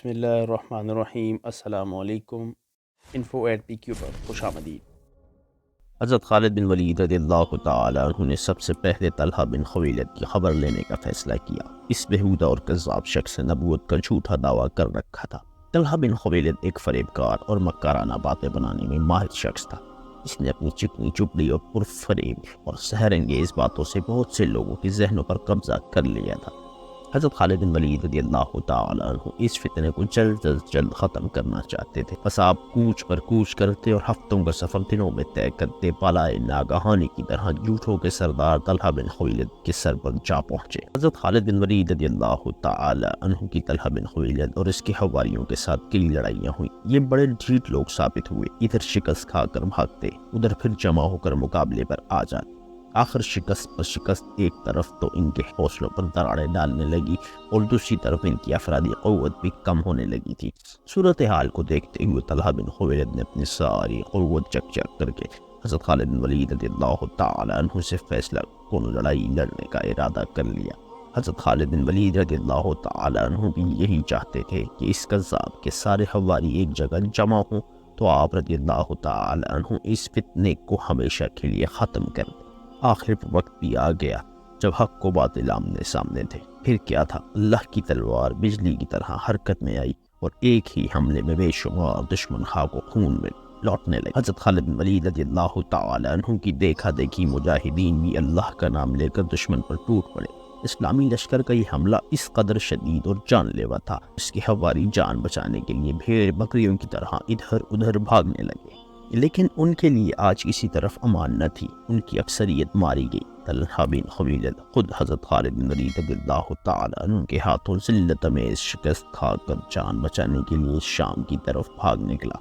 بسم اللہ الرحمن الرحیم۔ السلام علیکم۔ انفو ایٹ پی کیو پر خوش آمدید۔ حضرت خالد بن ولید رضی اللہ تعالی عنہ نے سب سے پہلے طلحہ بن خویلد کی خبر لینے کا فیصلہ کیا۔ اس بےہودہ اور کذاب شخص نے نبوت کا جھوٹا دعویٰ کر رکھا تھا۔ طلحہ بن خویلد ایک فریب کار اور مکارانہ باتیں بنانے میں ماہر شخص تھا۔ اس نے اپنی چکنی چپڑی اور پرفریب اور سحر انگیز باتوں سے بہت سے لوگوں کے ذہنوں پر قبضہ کر لیا تھا۔ حضرت خالد بن ولید رضی اللہ تعالی عنہ اس فتنے کو جلد ختم کرنا چاہتے تھے۔ بس آپ کوچ پر کوچ کرتے اور ہفتوں کا سفر دنوں میں طے کرتے پالائے ناگہانی کی طرح جھوٹوں کے سردار طلحہ بن خویلد کے سر پر جا پہنچے۔ حضرت خالد بن ولید رضی اللہ تعالی عنہ کی طلحہ بن خویلد اور اس کے حواریوں کے ساتھ کئی لڑائیاں ہوئیں۔ یہ بڑے ڈھیٹ لوگ ثابت ہوئے، ادھر شکست کھا کر بھاگتے، ادھر پھر جمع ہو کر مقابلے پر آ جاتے۔ آخر شکست پر شکست، ایک طرف تو ان کے حوصلوں پر دراڑیں ڈالنے لگی اور دوسری طرف ان کی افرادی قوت بھی کم ہونے لگی تھی۔ صورتحال کو دیکھتے ہوئے طلحہ بن خویلد نے اپنی ساری قوت چک کر کے حضرت خالد بن ولید رضی اللہ تعالی عنہ سے فیصلہ کن لڑائی لڑنے کا ارادہ کر لیا۔ حضرت خالد بن ولید رضی اللہ تعالی عنہ بھی یہی چاہتے تھے کہ اس کذاب کے سارے حواری ایک جگہ جمع ہوں تو آپ رضی اللہ تعالی عنہ اس فتنے کو ہمیشہ کے لیے ختم کر دیں۔ آخر وقت بھی آ گیا جب حق و باطل آمنے سامنے تھے۔ پھر کیا تھا، اللہ کی تلوار بجلی کی طرح حرکت میں آئی اور ایک ہی حملے میں بے شمار دشمن خاک و خون میں لوٹنے لگے۔ حضرت خالد بن ولید رضی اللہ تعالی عنہ کی دیکھا دیکھی مجاہدین بھی اللہ کا نام لے کر دشمن پر ٹوٹ پڑے۔ اسلامی لشکر کا یہ حملہ اس قدر شدید اور جان لیوا تھا، اس کے حواری جان بچانے کے لیے بھیڑ بکریوں کی طرح ادھر ادھر بھاگنے لگے، لیکن ان کے لیے آج کسی طرف امان نہ تھی۔ ان کی اکثریت ماری گئی۔ طلحہ بن خویلد خود حضرت خالد بن ولید رضی اللہ تعالی عنہ کے ہاتھوں ذلت امیز شکست کھا کر جان بچانے کے لیے شام کی طرف بھاگ نکلا۔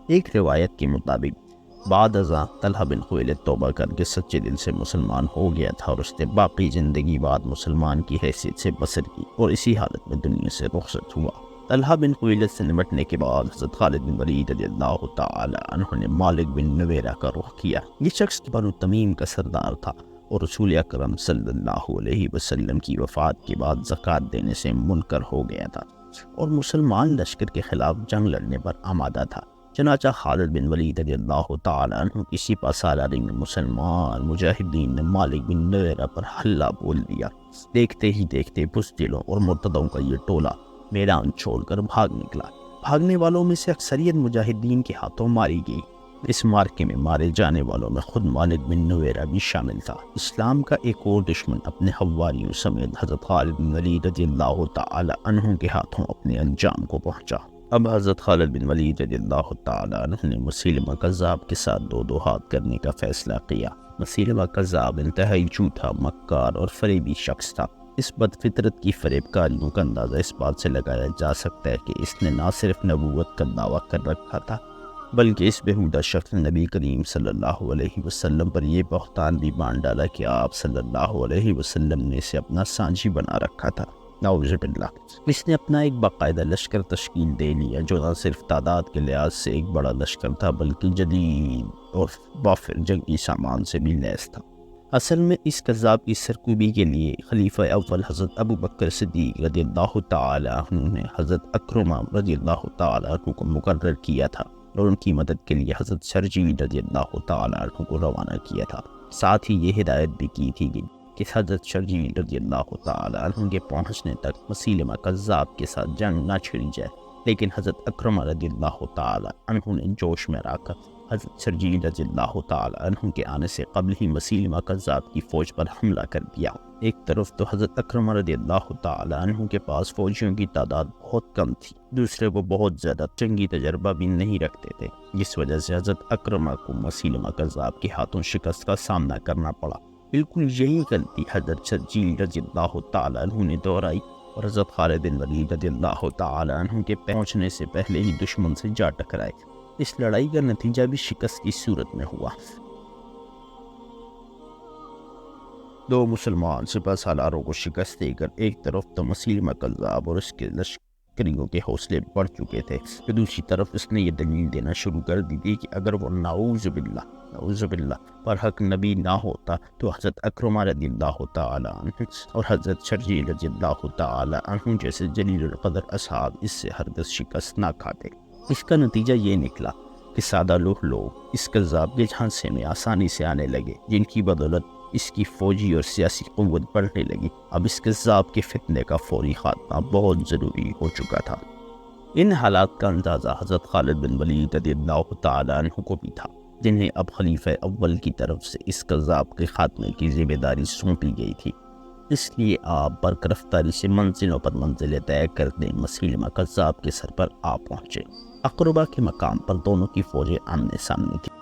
ایک روایت کے مطابق بعد ازاں طلحہ بن خویلد توبہ کر کے سچے دل سے مسلمان ہو گیا تھا اور اس نے باقی زندگی بعد مسلمان کی حیثیت سے بسر کی اور اسی حالت میں دنیا سے رخصت ہوا۔ طلحہ بن خویلد سے نمٹنے کے بعد حضرت خالد بن ولید رضی اللہ تعالی عنہ نے مالک بن نویرہ کا رخ کیا۔ یہ شخص بنو تمیم کا سردار تھا اور رسول اکرم صلی اللہ علیہ وسلم کی وفات کے بعد زکوٰۃ دینے سے منکر ہو گیا تھا اور مسلمان لشکر کے خلاف جنگ لڑنے پر آمادہ تھا۔ چنانچہ خالد بن ولید رضی اللہ تعالی عنہ کی سپہ سالاری میں مسلمان مجاہدین نے مالک بن نویرہ پر حلہ بول دیا۔ دیکھتے ہی دیکھتے بزدلوں اور مرتدوں کا یہ ٹولہ میدان چھوڑ کر بھاگ نکلا۔ بھاگنے والوں میں سے اکثریت مجاہدین کے ہاتھوں ماری گئی۔ اس مارکے میں مارے جانے والوں میں خود مالک بن نویرہ بھی شامل تھا۔ اسلام کا ایک اور دشمن اپنے حواریوں سمیت حضرت خالد بن ولید رضی اللہ تعالی عنہ کے ہاتھوں اپنے انجام کو پہنچا۔ اب حضرت خالد بن ولید رضی اللہ تعالی عنہ نے مسیلمہ کذاب کے ساتھ دو ہاتھ کرنے کا فیصلہ کیا۔ مسیلمہ کذاب انتہائی جھوٹا، مکار اور فریبی شخص تھا۔ اس بد فطرت کی فریب کاریوں کا اندازہ اس بات سے لگایا جا سکتا ہے کہ اس نے نہ صرف نبوت کا دعویٰ کر رکھا تھا بلکہ اس بےہودہ شخص نے نبی کریم صلی اللہ علیہ وسلم پر یہ بہتان بھی باندھ ڈالا کہ آپ صلی اللہ علیہ وسلم نے اسے اپنا سانجی بنا رکھا تھا۔ نعوذ باللہ۔ اس نے اپنا ایک باقاعدہ لشکر تشکیل دے لیا جو نہ صرف تعداد کے لحاظ سے ایک بڑا لشکر تھا بلکہ جدید اور وافر جنگی سامان سے بھی لیس تھا۔ اصل میں اس کذاب کی سرکوبی کے لیے خلیفہ اول حضرت ابو بکر صدیق رضی اللہ تعالی عنہ نے حضرت اکرمہ رضی اللہ تعالی عنہ کو مقرر کیا تھا اور ان کی مدد کے لیے حضرت شرجیل رضی اللہ تعالی عنہ کو روانہ کیا تھا۔ ساتھ ہی یہ ہدایت بھی کی تھی کہ حضرت شرجیل رضی اللہ تعالی عنہ کے پہنچنے تک مسیلمہ کذاب کے ساتھ جنگ نہ چھڑی جائے، لیکن حضرت اکرمہ رضی اللہ تعالی عنہ نے جوش میں آ کر حضرت شرجیل رضی اللہ تعالی عنہ کے آنے سے قبل ہی مسیلمہ کذاب کی فوج پر حملہ کر دیا۔ ایک طرف تو حضرت اکرمہ رضی اللہ تعالی عنہ کے پاس فوجیوں کی تعداد بہت کم تھی، دوسرے وہ بہت زیادہ جنگی تجربہ بھی نہیں رکھتے تھے، جس وجہ سے حضرت اکرمہ کو مسیلمہ کذاب کے ہاتھوں شکست کا سامنا کرنا پڑا۔ بالکل یہی غلطی حضرت شرجیل رضی اللہ تعالی عنہ نے دہرائی اور حضرت خالد بن ولید رضی اللہ تعالی عنہ کے پہنچنے سے پہلے ہی دشمن سے جا ٹکرائے۔ اس لڑائی کا نتیجہ بھی شکست کی صورت میں ہوا۔ دو مسلمان سپہ سالاروں کو شکست دے کر ایک طرف تو مسیلمہ کذاب اور اس کے عسکریوں کے حوصلے بڑھ چکے تھے کہ دوسری طرف اس نے یہ دلیل دینا شروع کر دی تھی کہ اگر وہ نعوذ باللہ پر حق نبی نہ ہوتا تو حضرت اکرمہ رضی اللہ تعالیٰ عنہ اور حضرت شرجیل رضی اللہ تعالیٰ عنہ جیسے جلیل القدر اصحاب اس سے ہرگز شکست نہ کھاتے۔ اس کا نتیجہ یہ نکلا کہ سادہ لوگ اس کذاب کے جھانسے میں آسانی سے آنے لگے، جن کی بدولت اس کی فوجی اور سیاسی قوت بڑھنے لگی۔ اب اس کذاب کے فتنے کا فوری خاتمہ بہت ضروری ہو چکا تھا۔ ان حالات کا اندازہ حضرت خالد بن ولید رضی اللہ تعالیٰ عنہ کو بھی تھا، جنہیں اب خلیفہ اول کی طرف سے اس کذاب کے خاتمے کی ذمہ داری سونپی گئی تھی۔ اس لیے آپ برق رفتاری سے منزلوں پر منزلیں طے کرنے مسیلمہ کذاب کے سر پر آ پہنچے۔ اقربہ کے مقام پر دونوں کی فوجیں آمنے سامنے تھیں۔